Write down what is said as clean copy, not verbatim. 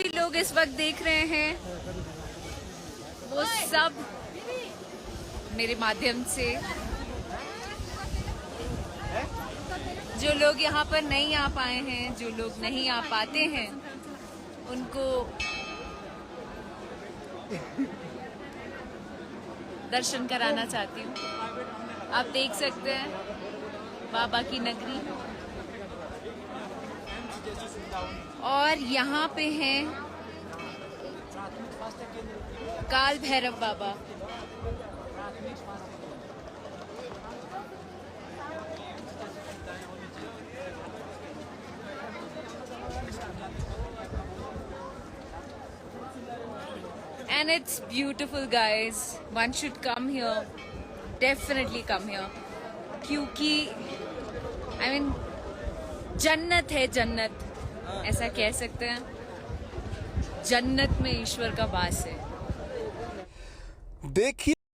भी लोग इस वक्त देख रहे हैं वो सब मेरे माध्यम से, जो लोग यहाँ पर नहीं आ पाए हैं, जो लोग नहीं आ पाते हैं, उनको दर्शन कराना चाहती हूँ। आप देख सकते हैं बाबा की नगरी, और यहाँ पे हैं काल भैरव बाबा। And it's beautiful, guys. One should come here. Definitely come here. क्योंकि I mean जन्नत है, जन्नत ऐसा कह सकते हैं। जन्नत में ईश्वर का वास है। देखिए